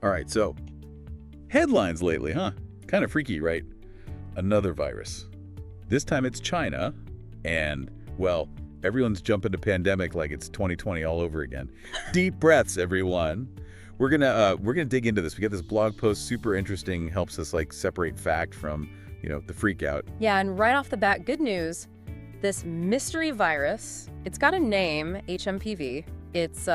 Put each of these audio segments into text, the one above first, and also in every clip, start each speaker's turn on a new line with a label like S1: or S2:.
S1: All right, so headlines lately, huh? Kind of freaky, right? Another virus. This time it's China, and, well, everyone's jumping to pandemic like it's 2020 all over again. Deep breaths, everyone. We're gonna dig into this. We got this blog post, super interesting, helps us like separate fact from, the freak out.
S2: Yeah, and right off the bat, good news. This mystery virus, it's got a name, HMPV. It's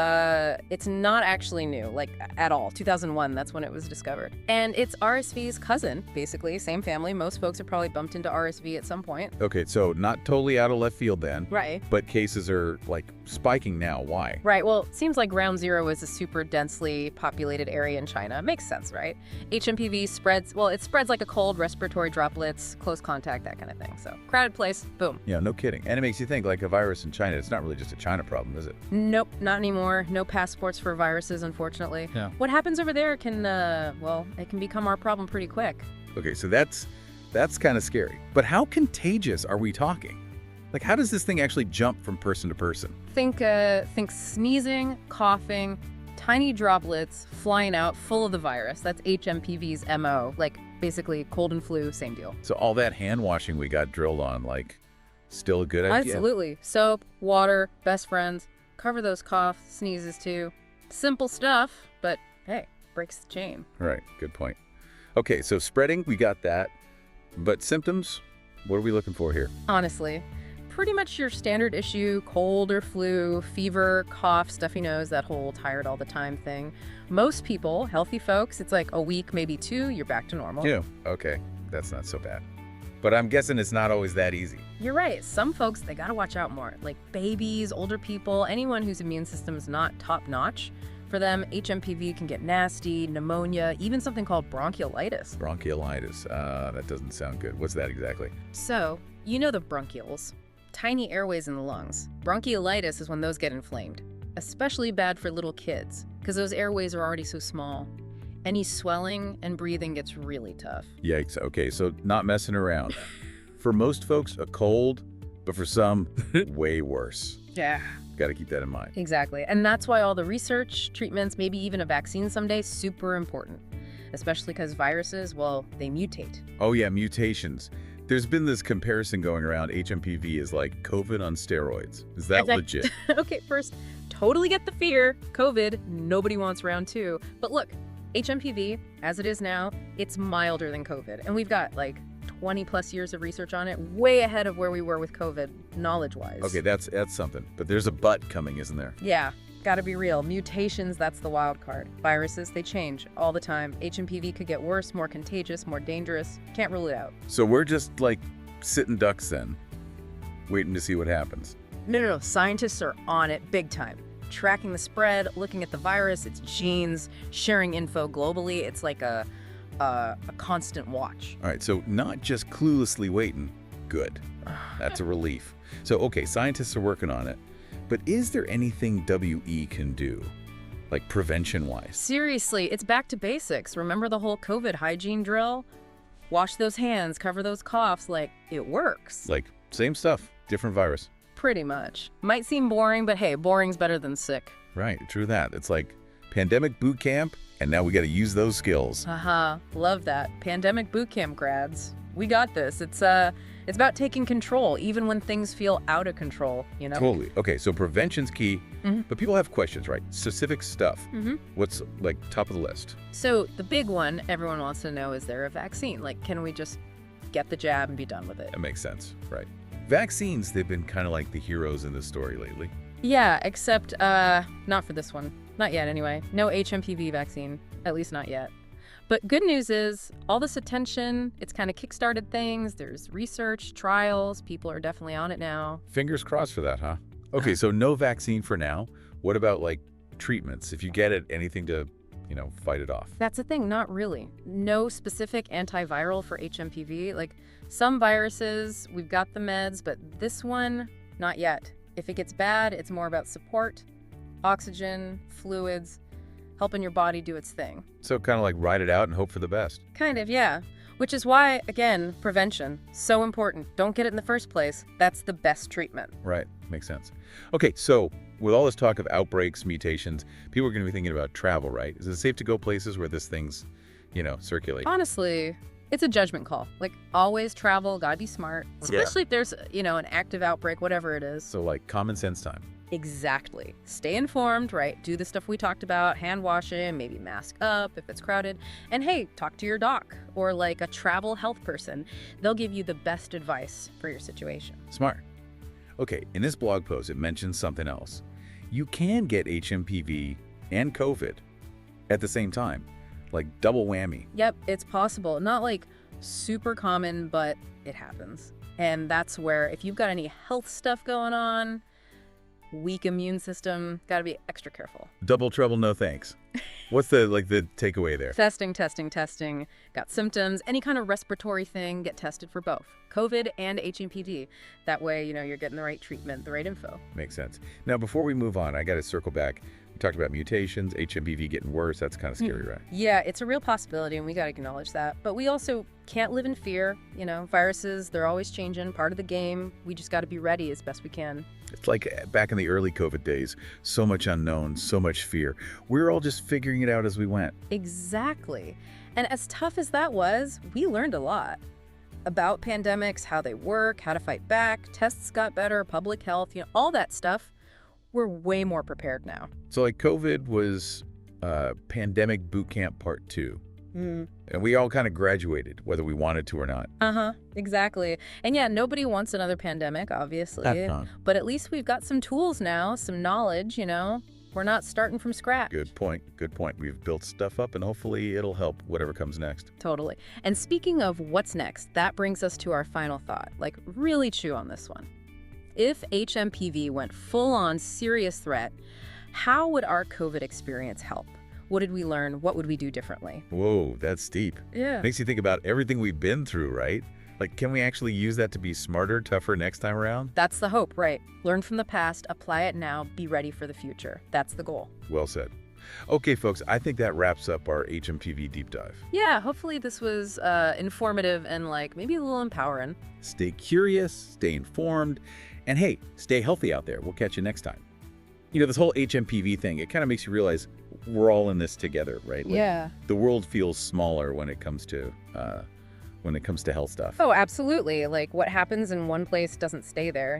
S2: not actually new, like, at all. 2001, that's when it was discovered. And it's RSV's cousin, basically, same family. Most folks have probably bumped into RSV at some point.
S1: Okay, so not totally out of left field then.
S2: Right.
S1: But cases are, like, spiking now. Why?
S2: Right, well, it seems like Ground Zero is a super densely populated area in China. Makes sense, right? HMPV spreads like a cold, respiratory droplets, close contact, that kind of thing. So, crowded place, boom.
S1: Yeah, no kidding. And it makes you think, like, a virus in China, it's not really just a China problem, is it?
S2: Nope, not anymore. No passports for viruses, unfortunately.
S1: Yeah.
S2: What happens over there can, it can become our problem pretty quick.
S1: Okay, so that's kind of scary. But how contagious are we talking? Like, how does this thing actually jump from person to person?
S2: Think sneezing, coughing, tiny droplets flying out full of the virus. That's HMPV's MO. Like, basically cold and flu, same deal.
S1: So all that hand washing we got drilled on, like, still a good idea?
S2: Absolutely. Soap, water, best friends. Cover those coughs, sneezes too. Simple stuff, but hey, breaks the chain.
S1: Right, good point. Okay, so spreading, we got that. But symptoms, what are we looking for here?
S2: Honestly, pretty much your standard issue, cold or flu, fever, cough, stuffy nose, that whole tired all the time thing. Most people, healthy folks, it's like a week, maybe 2, you're back to normal.
S1: Yeah, okay, that's not so bad. But I'm guessing it's not always that easy.
S2: You're right. Some folks, they gotta watch out more. Like babies, older people, anyone whose immune system's not top-notch. For them, HMPV can get nasty, pneumonia, even something called bronchiolitis.
S1: Bronchiolitis, that doesn't sound good. What's that exactly?
S2: So, you know the bronchioles. Tiny airways in the lungs. Bronchiolitis is when those get inflamed. Especially bad for little kids, because those airways are already so small. Any swelling and breathing gets really tough.
S1: Yikes, okay, so not messing around. For most folks, a cold, but for some, way worse.
S2: Yeah.
S1: Got to keep that in mind.
S2: Exactly. And that's why all the research, treatments, maybe even a vaccine someday, super important. Especially because viruses, well, they mutate.
S1: Oh yeah, mutations. There's been this comparison going around. HMPV is like COVID on steroids. Is that legit?
S2: Okay, first, totally get the fear. COVID, nobody wants round 2. But look, HMPV, as it is now, it's milder than COVID. And we've got like 20 plus years of research on it, way ahead of where we were with COVID, knowledge-wise.
S1: Okay, that's something. But there's a but coming, isn't there?
S2: Yeah, gotta be real. Mutations, that's the wild card. Viruses, they change all the time. HMPV could get worse, more contagious, more dangerous. Can't rule it out.
S1: So we're just like sitting ducks then, waiting to see what happens.
S2: No. Scientists are on it big time. Tracking the spread, looking at the virus, its genes, sharing info globally. It's like a constant watch.
S1: All right, so not just cluelessly waiting. Good. That's a relief. So, okay, scientists are working on it. But is there anything WE can do, like prevention-wise?
S2: Seriously, it's back to basics. Remember the whole COVID hygiene drill? Wash those hands, cover those coughs, like, it works.
S1: Like, same stuff, different virus.
S2: Pretty much. Might seem boring, but hey, boring's better than sick.
S1: Right, true that. It's like pandemic boot camp, and now we got to use those skills.
S2: Love that. Pandemic boot camp grads. We got this. It's about taking control, even when things feel out of control, you know?
S1: Totally. Okay, so prevention's key, but people have questions, right? Specific stuff. What's, like, top of the list?
S2: So the big one everyone wants to know, is there a vaccine? Like, can we just get the jab and be done with it?
S1: That makes sense, right? Vaccines, they've been kind of like the heroes in this story lately.
S2: Yeah, except not for this one. Not yet, anyway. No HMPV vaccine. At least not yet. But good news is, all this attention, it's kind of kickstarted things. There's research, trials. People are definitely on it now.
S1: Fingers crossed for that, huh? Okay, so no vaccine for now. What about, like, treatments? If you get it, anything to, fight it off?
S2: That's the thing, not really. No specific antiviral for HMPV. Like, some viruses, we've got the meds, but this one, not yet. If it gets bad, it's more about support, oxygen, fluids, helping your body do its thing.
S1: So kind of like ride it out and hope for the best.
S2: Kind of, yeah. Which is why, again, prevention, so important. Don't get it in the first place. That's the best treatment.
S1: Right. Makes sense. Okay, so with all this talk of outbreaks, mutations, people are going to be thinking about travel, right? Is it safe to go places where this thing's, circulate?
S2: Honestly, it's a judgment call. Like, always travel, gotta be smart. Especially if there's, an active outbreak, whatever it is.
S1: So, like, common sense time.
S2: Exactly. Stay informed, right? Do the stuff we talked about, hand washing, maybe mask up if it's crowded. And hey, talk to your doc or like a travel health person. They'll give you the best advice for your situation.
S1: Smart. Okay, in this blog post, it mentions something else. You can get HMPV and COVID at the same time, like double whammy.
S2: Yep, it's possible. Not like super common, but it happens. And that's where if you've got any health stuff going on, weak immune system, gotta be extra careful.
S1: Double trouble, no thanks. What's the takeaway there?
S2: Testing. Got symptoms, any kind of respiratory thing, get tested for both COVID and HMPV. That way, you're getting the right treatment, the right info.
S1: Makes sense. Now, before we move on, I got to circle back. We talked about mutations, HMPV getting worse. That's kind of scary, right?
S2: Yeah, it's a real possibility, and we got to acknowledge that. But we also can't live in fear. Viruses, they're always changing, part of the game. We just got to be ready as best we can.
S1: It's like back in the early COVID days, so much unknown, so much fear. We were all just figuring it out as we went.
S2: Exactly. And as tough as that was, we learned a lot about pandemics, how they work, how to fight back, tests got better, public health, all that stuff. We're way more prepared now.
S1: So like COVID was pandemic boot camp part 2. And we all kind of graduated, whether we wanted to or not.
S2: Exactly. And yeah, nobody wants another pandemic, obviously. But at least we've got some tools now, some knowledge, We're not starting from scratch.
S1: Good point. We've built stuff up, and hopefully it'll help whatever comes next.
S2: Totally. And speaking of what's next, that brings us to our final thought. Like, really chew on this one. If HMPV went full-on serious threat, how would our COVID experience help? What did we learn? What would we do differently?
S1: Whoa, that's deep.
S2: Yeah.
S1: Makes you think about everything we've been through, right? Like, can we actually use that to be smarter, tougher next time around?
S2: That's the hope, right? Learn from the past, apply it now, be ready for the future. That's the goal.
S1: Well said. Okay, folks, I think that wraps up our HMPV deep dive.
S2: Yeah, hopefully this was informative and maybe a little empowering.
S1: Stay curious, stay informed, and hey, stay healthy out there. We'll catch you next time. This whole HMPV thing, it kind of makes you realize we're all in this together, right?
S2: Yeah.
S1: The world feels smaller when it comes to health stuff.
S2: Oh, absolutely. Like, what happens in one place doesn't stay there,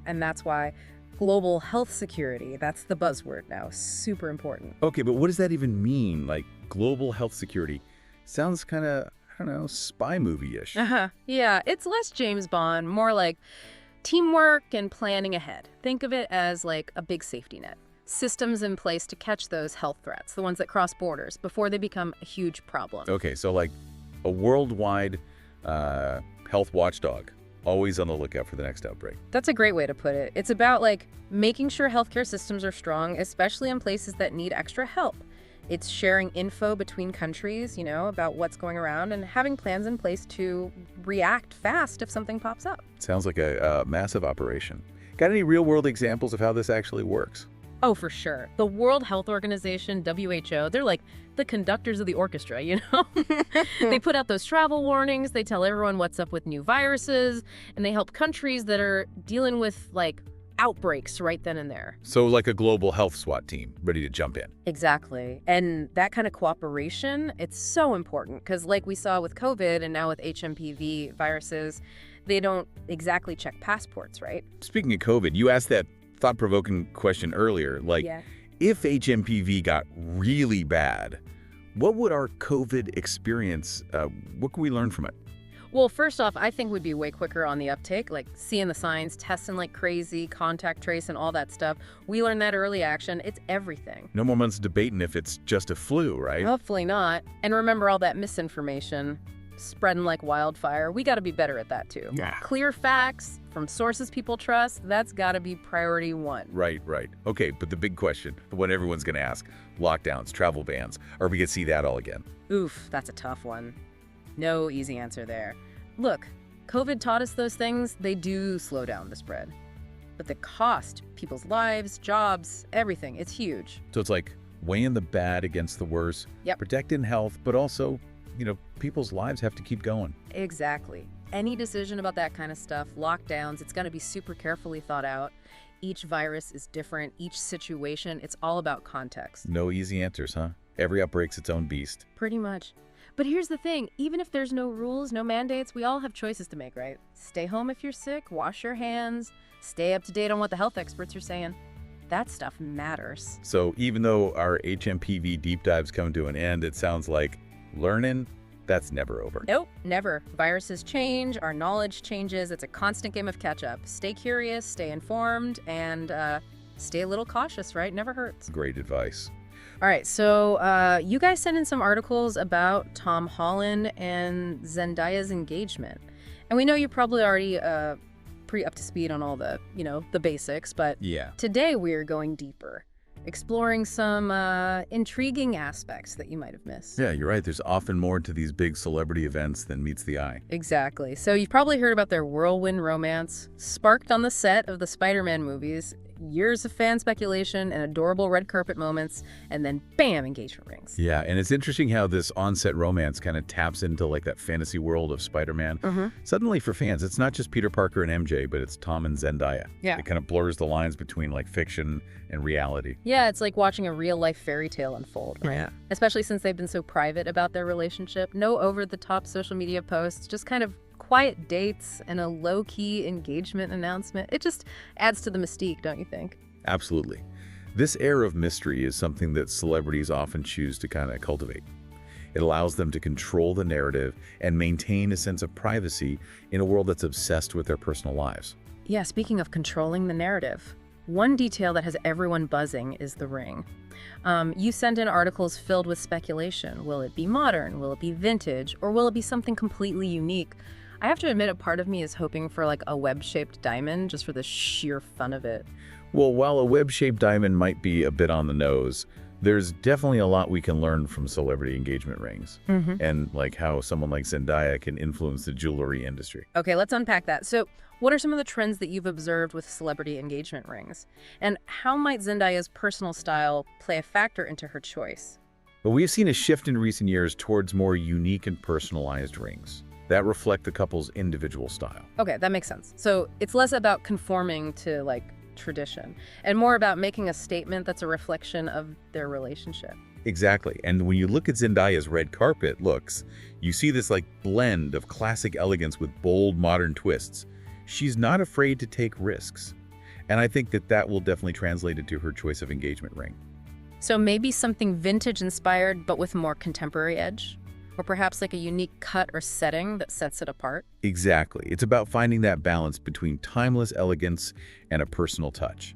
S2: and that's why global health security, that's the buzzword now, super important.
S1: Okay, but what does that even mean? Like, global health security sounds kind of, spy movie-ish.
S2: Yeah, it's less James Bond, more like teamwork and planning ahead. Think of it as like a big safety net. Systems in place to catch those health threats, the ones that cross borders, before they become a huge problem.
S1: Okay, so like a worldwide health watchdog, always on the lookout for the next outbreak.
S2: That's a great way to put it. It's about making sure healthcare systems are strong, especially in places that need extra help. It's sharing info between countries, about what's going around and having plans in place to react fast if something pops up.
S1: Sounds like a massive operation. Got any real-world examples of how this actually works?
S2: Oh, for sure. The World Health Organization, WHO, they're like the conductors of the orchestra, They put out those travel warnings, they tell everyone what's up with new viruses, and they help countries that are dealing with, outbreaks right then and there.
S1: So like a global health SWAT team ready to jump in.
S2: Exactly. And that kind of cooperation, it's so important because like we saw with COVID and now with HMPV viruses, they don't exactly check passports, right?
S1: Speaking of COVID, you asked that thought-provoking question earlier. If HMPV got really bad, what would our COVID experience, what can we learn from it?
S2: Well, first off, I think we'd be way quicker on the uptake, seeing the signs, testing like crazy, contact trace and all that stuff. We learned that early action. It's everything.
S1: No more months debating if it's just a flu, right?
S2: Hopefully not. And remember all that misinformation spreading like wildfire. We got to be better at that too.
S1: Yeah.
S2: Clear facts from sources people trust, that's got to be priority one.
S1: Right. Okay, but the big question, the one everyone's going to ask, lockdowns, travel bans, are we going to see that all again?
S2: Oof, that's a tough one. No easy answer there. Look, COVID taught us those things. They do slow down the spread. But the cost, people's lives, jobs, everything, it's huge.
S1: So it's like weighing the bad against the worse,
S2: Yep.
S1: protecting health, but also people's lives have to keep going.
S2: Exactly. Any decision about that kind of stuff, lockdowns, it's going to be super carefully thought out. Each virus is different, each situation, it's all about context.
S1: No easy answers, huh? Every outbreak's its own beast.
S2: Pretty much. But here's the thing, even if there's no rules, no mandates, we all have choices to make, right? Stay home if you're sick, wash your hands, stay up to date on what the health experts are saying. That stuff matters.
S1: So even though our HMPV deep dives come to an end, it sounds like learning, that's never over.
S2: Nope, never. Viruses change, our knowledge changes. It's a constant game of catch-up. Stay curious, stay informed, and stay a little cautious, right? Never hurts.
S1: Great advice.
S2: All right, so you guys sent in some articles about Tom Holland and Zendaya's engagement. And we know you're probably already pretty up to speed on all the, the basics, but
S1: Yeah.
S2: today we're going deeper, exploring some intriguing aspects that you might have missed.
S1: Yeah, you're right. There's often more to these big celebrity events than meets the eye.
S2: Exactly. So you've probably heard about their whirlwind romance, sparked on the set of the Spider-Man movies, years of fan speculation and adorable red carpet moments, and then bam, engagement rings.
S1: Yeah, and it's interesting how this on-set romance kind of taps into like that fantasy world of Spider-Man. Suddenly for fans, it's not just Peter Parker and MJ, but it's Tom and Zendaya.
S2: Yeah.
S1: It kind of blurs the lines between like fiction and reality.
S2: Yeah, it's like watching a real-life fairy tale unfold.
S1: Yeah.
S2: Especially since they've been so private about their relationship. No over-the-top social media posts, just kind of quiet dates and a low-key engagement announcement. It just adds to the mystique, don't you think?
S1: Absolutely. This air of mystery is something that celebrities often choose to kind of cultivate. It allows them to control the narrative and maintain a sense of privacy in a world that's obsessed with their personal lives.
S2: Yeah, speaking of controlling the narrative, one detail that has everyone buzzing is the ring. You send in articles filled with speculation. Will it be modern? Will it be vintage? Or will it be something completely unique? I have to admit, a part of me is hoping for like a web-shaped diamond just for the sheer fun of it.
S1: Well, while a web-shaped diamond might be a bit on the nose, there's definitely a lot we can learn from celebrity engagement rings and like how someone like Zendaya can influence the jewelry industry.
S2: Okay, let's unpack that. So, what are some of the trends that you've observed with celebrity engagement rings? And how might Zendaya's personal style play a factor into her choice?
S1: But we've seen a shift in recent years towards more unique and personalized rings that reflect the couple's individual style.
S2: Okay, that makes sense. So, it's less about conforming to like tradition and more about making a statement that's a reflection of their relationship.
S1: Exactly. And when you look at Zendaya's red carpet looks, you see this like blend of classic elegance with bold modern twists. She's not afraid to take risks. And I think that will definitely translate into her choice of engagement ring.
S2: So maybe something vintage inspired but with more contemporary edge? Or perhaps like a unique cut or setting that sets it apart?
S1: Exactly. It's about finding that balance between timeless elegance and a personal touch,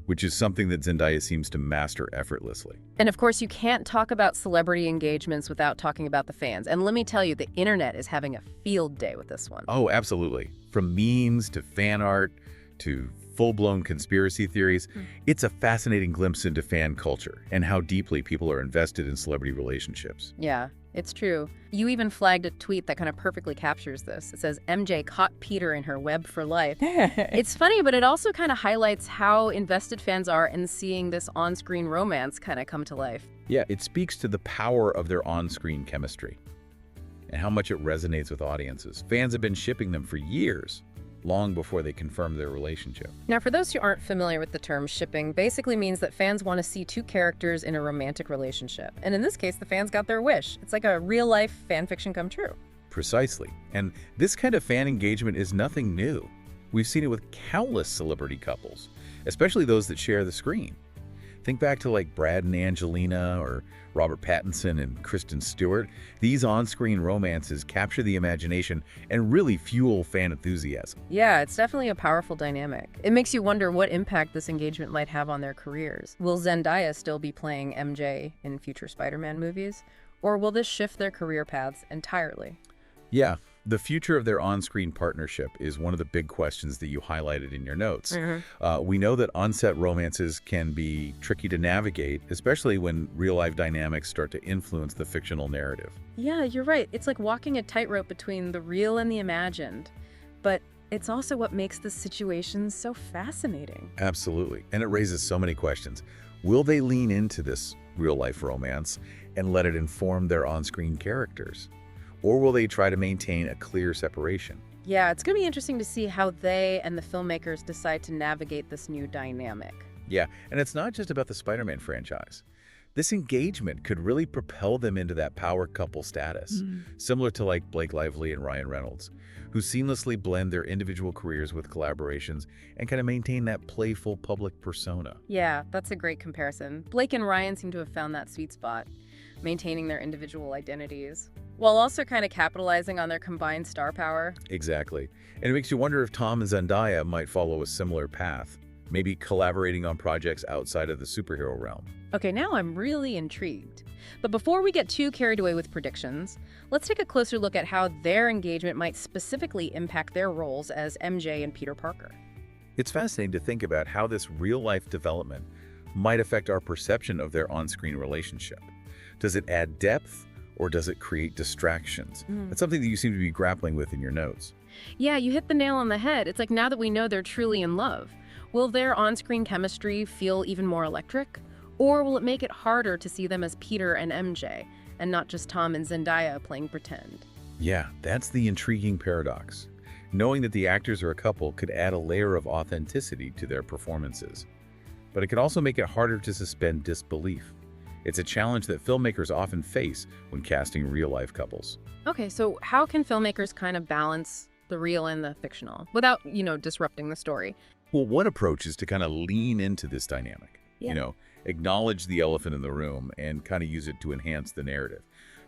S1: which is something that Zendaya seems to master effortlessly.
S2: And of course, you can't talk about celebrity engagements without talking about the fans. And let me tell you, the internet is having a field day with this one.
S1: Oh, absolutely. From memes to fan art to full-blown conspiracy theories, it's a fascinating glimpse into fan culture and how deeply people are invested in celebrity relationships.
S2: Yeah. It's true. You even flagged a tweet that kind of perfectly captures this. It says, MJ caught Peter in her web for life. It's funny, but it also kind of highlights how invested fans are in seeing this on-screen romance kind of come to life.
S1: Yeah, it speaks to the power of their on-screen chemistry and how much it resonates with audiences. Fans have been shipping them for years, long before they confirmed their relationship.
S2: Now, for those who aren't familiar with the term shipping, basically means that fans want to see two characters in a romantic relationship. And in this case, the fans got their wish. It's like a real-life fan fiction come true.
S1: Precisely. And this kind of fan engagement is nothing new. We've seen it with countless celebrity couples, especially those that share the screen. Think back to like Brad and Angelina or Robert Pattinson and Kristen Stewart. These on-screen romances capture the imagination and really fuel fan enthusiasm.
S2: Yeah, it's definitely a powerful dynamic. It makes you wonder what impact this engagement might have on their careers. Will Zendaya still be playing MJ in future Spider-Man movies? Or will this shift their career paths entirely?
S1: Yeah, the future of their on-screen partnership is one of the big questions that you highlighted in your notes. We know that on-set romances can be tricky to navigate, especially when real-life dynamics start to influence the fictional narrative.
S2: Yeah, you're right. It's like walking a tightrope between the real and the imagined. But it's also what makes the situation so fascinating.
S1: Absolutely. And it raises so many questions. Will they lean into this real-life romance and let it inform their on-screen characters? Or will they try to maintain a clear separation?
S2: Yeah, it's going to be interesting to see how they and the filmmakers decide to navigate this new dynamic.
S1: Yeah, and it's not just about the Spider-Man franchise. This engagement could really propel them into that power couple status, similar to like Blake Lively and Ryan Reynolds, who seamlessly blend their individual careers with collaborations and kind of maintain that playful public persona.
S2: Yeah, that's a great comparison. Blake and Ryan seem to have found that sweet spot, maintaining their individual identities, while also kind of capitalizing on their combined star power.
S1: Exactly. And it makes you wonder if Tom and Zendaya might follow a similar path, maybe collaborating on projects outside of the superhero realm.
S2: Okay, now I'm really intrigued. But before we get too carried away with predictions, let's take a closer look at how their engagement might specifically impact their roles as MJ and Peter Parker.
S1: It's fascinating to think about how this real-life development might affect our perception of their on-screen relationship. Does it add depth, or does it create distractions? That's something that you seem to be grappling with in your notes.
S2: Yeah, you hit the nail on the head. It's like now that we know they're truly in love, will their on-screen chemistry feel even more electric? Or will it make it harder to see them as Peter and MJ, and not just Tom and Zendaya playing pretend?
S1: Yeah, that's the intriguing paradox. Knowing that the actors are a couple could add a layer of authenticity to their performances. But it can also make it harder to suspend disbelief. It's a challenge that filmmakers often face when casting real-life couples.
S2: Okay, so how can filmmakers kind of balance the real and the fictional without, disrupting the story?
S1: Well, one approach is to kind of lean into this dynamic.
S2: Yeah.
S1: Acknowledge the elephant in the room and kind of use it to enhance the narrative.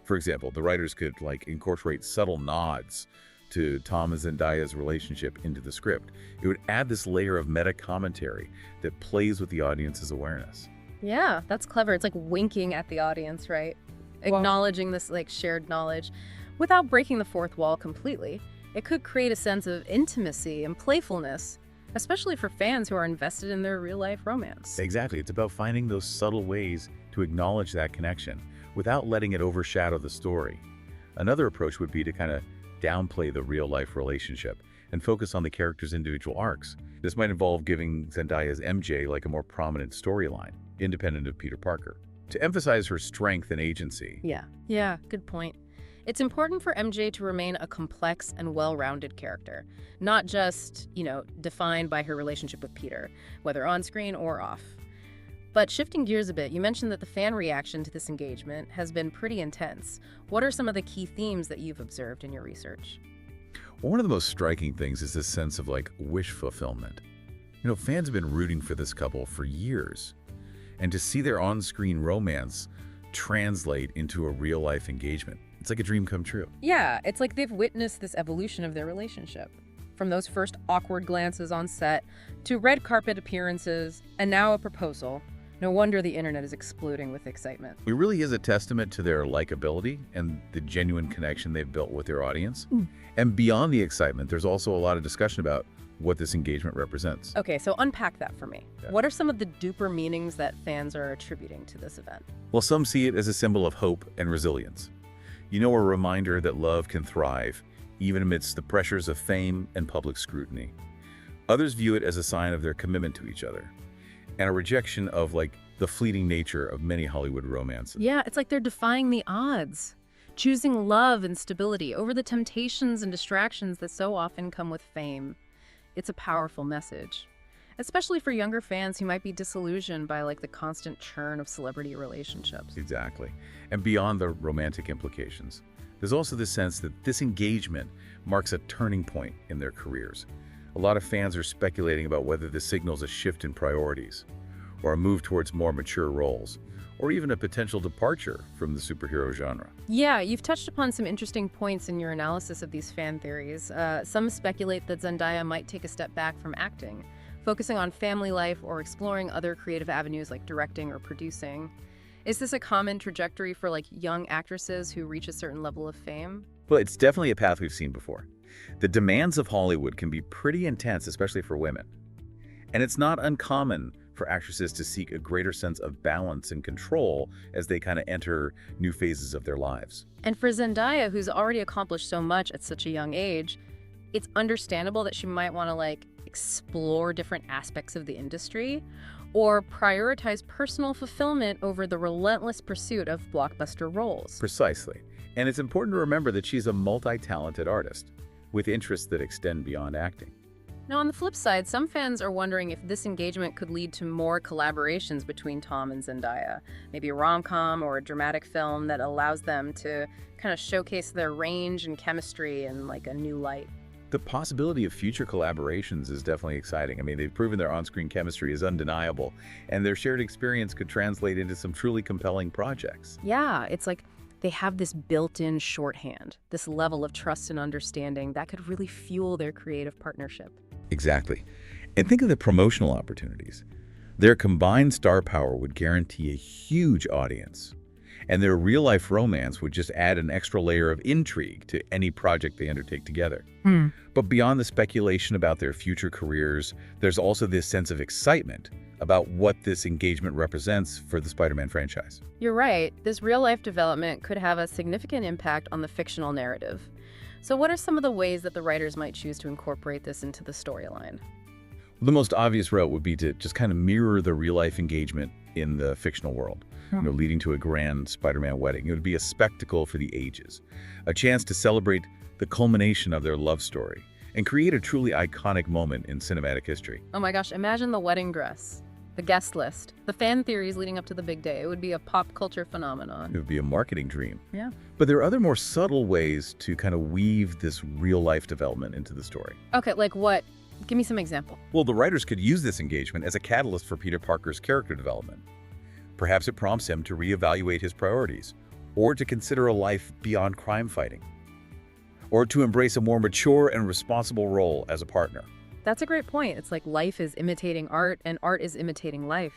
S1: For example, the writers could incorporate subtle nods to Tom and Zendaya's relationship into the script. It would add this layer of meta commentary that plays with the audience's awareness.
S2: Yeah, that's clever. It's like winking at the audience, right? Acknowledging this shared knowledge without breaking the fourth wall completely. It could create a sense of intimacy and playfulness, especially for fans who are invested in their real-life romance.
S1: Exactly. It's about finding those subtle ways to acknowledge that connection without letting it overshadow the story. Another approach would be to kind of downplay the real-life relationship and focus on the characters' individual arcs. This might involve giving Zendaya's MJ a more prominent storyline, independent of Peter Parker, to emphasize her strength and agency.
S2: Yeah, good point. It's important for MJ to remain a complex and well-rounded character, not just, defined by her relationship with Peter, whether on-screen or off. But shifting gears a bit, you mentioned that the fan reaction to this engagement has been pretty intense. What are some of the key themes that you've observed in your research?
S1: Well, one of the most striking things is this sense of wish fulfillment. Fans have been rooting for this couple for years, and to see their on-screen romance translate into a real-life engagement, it's like a dream come true.
S2: Yeah, it's like they've witnessed this evolution of their relationship. From those first awkward glances on set, to red carpet appearances, and now a proposal. No wonder the internet is exploding with excitement.
S1: It really is a testament to their likability and the genuine connection they've built with their audience. And beyond the excitement, there's also a lot of discussion about what this engagement represents.
S2: Okay, so unpack that for me.
S1: Okay.
S2: What are some of the deeper meanings that fans are attributing to this event?
S1: Well, some see it as a symbol of hope and resilience. A reminder that love can thrive, even amidst the pressures of fame and public scrutiny. Others view it as a sign of their commitment to each other, and a rejection of, the fleeting nature of many Hollywood romances.
S2: Yeah, it's like they're defying the odds, choosing love and stability over the temptations and distractions that so often come with fame. It's a powerful message, especially for younger fans who might be disillusioned by the constant churn of celebrity relationships.
S1: Exactly. And beyond the romantic implications, there's also the sense that this engagement marks a turning point in their careers. A lot of fans are speculating about whether this signals a shift in priorities, or a move towards more mature roles, or even a potential departure from the superhero genre.
S2: Yeah, you've touched upon some interesting points in your analysis of these fan theories. Some speculate that Zendaya might take a step back from acting, focusing on family life or exploring other creative avenues like directing or producing. Is this a common trajectory for young actresses who reach a certain level of fame?
S1: Well, it's definitely a path we've seen before. The demands of Hollywood can be pretty intense, especially for women. And it's not uncommon for actresses to seek a greater sense of balance and control as they kind of enter new phases of their lives.
S2: And for Zendaya, who's already accomplished so much at such a young age, it's understandable that she might want to explore different aspects of the industry. or prioritize personal fulfillment over the relentless pursuit of blockbuster roles.
S1: Precisely. And it's important to remember that she's a multi-talented artist with interests that extend beyond acting.
S2: Now, on the flip side, some fans are wondering if this engagement could lead to more collaborations between Tom and Zendaya. Maybe a rom-com or a dramatic film that allows them to kind of showcase their range and chemistry in like a new light.
S1: The possibility of future collaborations is definitely exciting. I mean, they've proven their on-screen chemistry is undeniable, and their shared experience could translate into some truly compelling projects.
S2: Yeah, it's like they have this built-in shorthand, this level of trust and understanding that could really fuel their creative partnership.
S1: Exactly. And think of the promotional opportunities. Their combined star power would guarantee a huge audience, and their real-life romance would just add an extra layer of intrigue to any project they undertake together. But beyond the speculation about their future careers, there's also this sense of excitement about what this engagement represents for the Spider-Man franchise.
S2: You're right. This real-life development could have a significant impact on the fictional narrative. So what are some of the ways that the writers might choose to incorporate this into the storyline?
S1: The most obvious route would be to just kind of mirror the real-life engagement in the fictional world, leading to a grand Spider-Man wedding. It would be a spectacle for the ages, a chance to celebrate the culmination of their love story and create a truly iconic moment in cinematic history.
S2: Oh my gosh, imagine the wedding dress, the guest list, the fan theories leading up to the big day. It would be a pop culture phenomenon.
S1: It would be a marketing dream.
S2: Yeah.
S1: But there are other more subtle ways to kind of weave this real-life development into the story.
S2: Okay, like what? Give me some example.
S1: Well, the writers could use this engagement as a catalyst for Peter Parker's character development. Perhaps it prompts him to reevaluate his priorities, or to consider a life beyond crime fighting, or to embrace a more mature and responsible role as a partner.
S2: That's a great point. It's like life is imitating art and art is imitating life.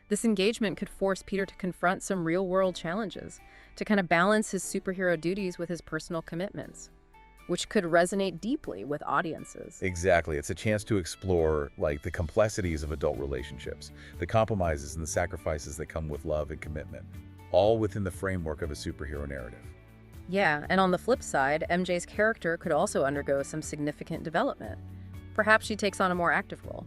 S2: This engagement could force Peter to confront some real-world challenges, to kind of balance his superhero duties with his personal commitments, which could resonate deeply with audiences.
S1: Exactly. It's a chance to explore like the complexities of adult relationships, the compromises and the sacrifices that come with love and commitment, all within the framework of a superhero narrative.
S2: Yeah, and on the flip side, MJ's character could also undergo some significant development. Perhaps she takes on a more active role,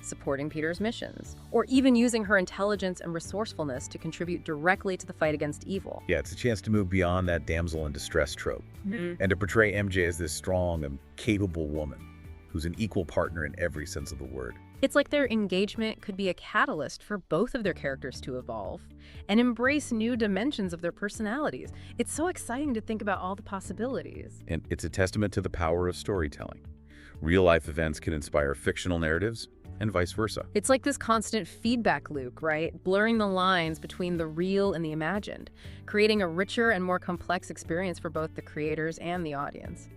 S2: supporting Peter's missions, or even using her intelligence and resourcefulness to contribute directly to the fight against evil.
S1: Yeah, it's a chance to move beyond that damsel in distress trope and to portray MJ as this strong and capable woman who's an equal partner in every sense of the word.
S2: It's like their engagement could be a catalyst for both of their characters to evolve and embrace new dimensions of their personalities. It's so exciting to think about all the possibilities.
S1: And it's a testament to the power of storytelling. Real-life events can inspire fictional narratives, and vice versa.
S2: It's like this constant feedback loop, right? Blurring the lines between the real and the imagined, creating a richer and more complex experience for both the creators and the audience.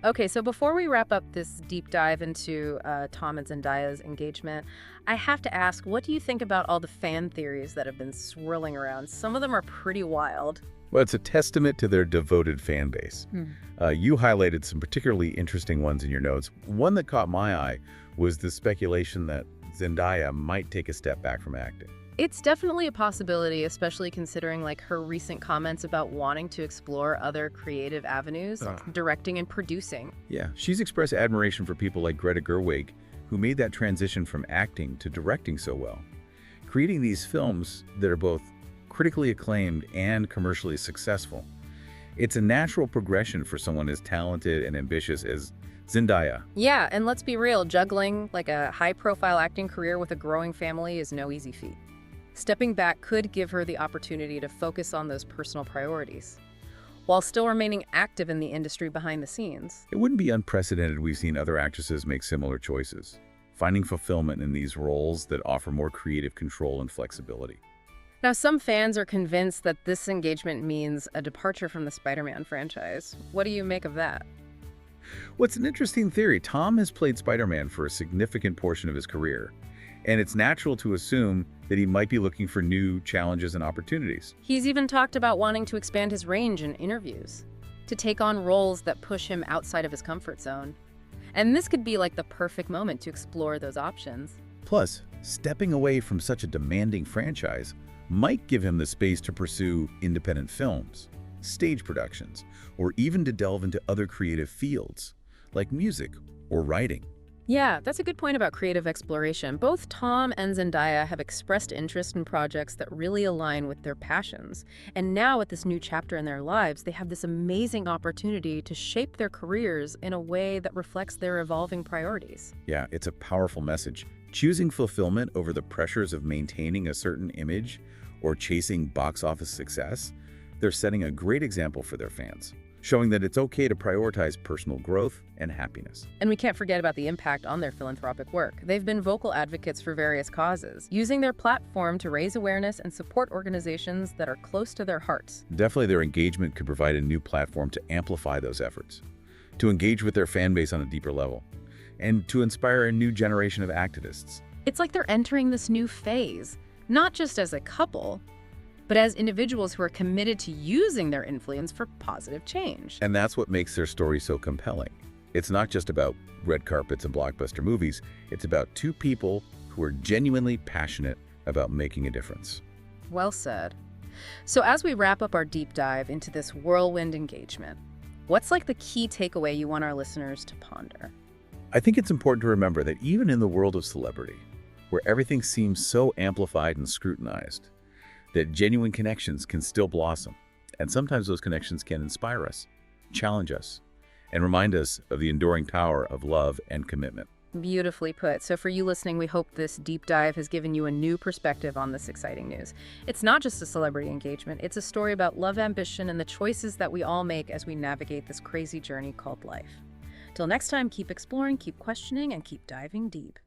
S2: Okay, so before we wrap up this deep dive into Tom and Zendaya's engagement, I have to ask, what do you think about all the fan theories that have been swirling around? Some of them are pretty wild.
S1: Well, it's a testament to their devoted fan base. You highlighted some particularly interesting ones in your notes. One that caught my eye was the speculation that Zendaya might take a step back from acting.
S2: It's definitely a possibility, especially considering like her recent comments about wanting to explore other creative avenues, directing and producing.
S1: Yeah, she's expressed admiration for people like Greta Gerwig, who made that transition from acting to directing so well, creating these films that are both critically acclaimed and commercially successful. It's a natural progression for someone as talented and ambitious as Zendaya.
S2: Yeah, and let's be real, juggling like a high-profile acting career with a growing family is no easy feat. Stepping back could give her the opportunity to focus on those personal priorities, while still remaining active in the industry behind the scenes.
S1: It wouldn't be unprecedented. We've seen other actresses make similar choices, finding fulfillment in these roles that offer more creative control and flexibility.
S2: Now, some fans are convinced that this engagement means a departure from the Spider-Man franchise. What do you make of that?
S1: Well, it's an interesting theory. Tom has played Spider-Man for a significant portion of his career, and it's natural to assume that he might be looking for new challenges and opportunities.
S2: He's even talked about wanting to expand his range in interviews, to take on roles that push him outside of his comfort zone. And this could be like the perfect moment to explore those options.
S1: Plus, stepping away from such a demanding franchise might give him the space to pursue independent films, stage productions, or even to delve into other creative fields, like music or writing.
S2: Yeah, that's a good point about creative exploration. Both Tom and Zendaya have expressed interest in projects that really align with their passions. And now, at this new chapter in their lives, they have this amazing opportunity to shape their careers in a way that reflects their evolving priorities.
S1: Yeah, it's a powerful message. Choosing fulfillment over the pressures of maintaining a certain image or chasing box office success, they're setting a great example for their fans, showing that it's okay to prioritize personal growth and happiness.
S2: And we can't forget about the impact on their philanthropic work. They've been vocal advocates for various causes, using their platform to raise awareness and support organizations that are close to their hearts.
S1: Definitely their engagement could provide a new platform to amplify those efforts, to engage with their fan base on a deeper level, and to inspire a new generation of activists.
S2: It's like they're entering this new phase, not just as a couple, but as individuals who are committed to using their influence for positive change.
S1: And that's what makes their story so compelling. It's not just about red carpets and blockbuster movies. It's about two people who are genuinely passionate about making a difference.
S2: Well said. So as we wrap up our deep dive into this whirlwind engagement, what's like the key takeaway you want our listeners to ponder?
S1: I think it's important to remember that even in the world of celebrity, where everything seems so amplified and scrutinized, that genuine connections can still blossom. And sometimes those connections can inspire us, challenge us, and remind us of the enduring power of love and commitment.
S2: Beautifully put. So for you listening, we hope this deep dive has given you a new perspective on this exciting news. It's not just a celebrity engagement, it's a story about love, ambition, and the choices that we all make as we navigate this crazy journey called life. Till next time, keep exploring, keep questioning, and keep diving deep.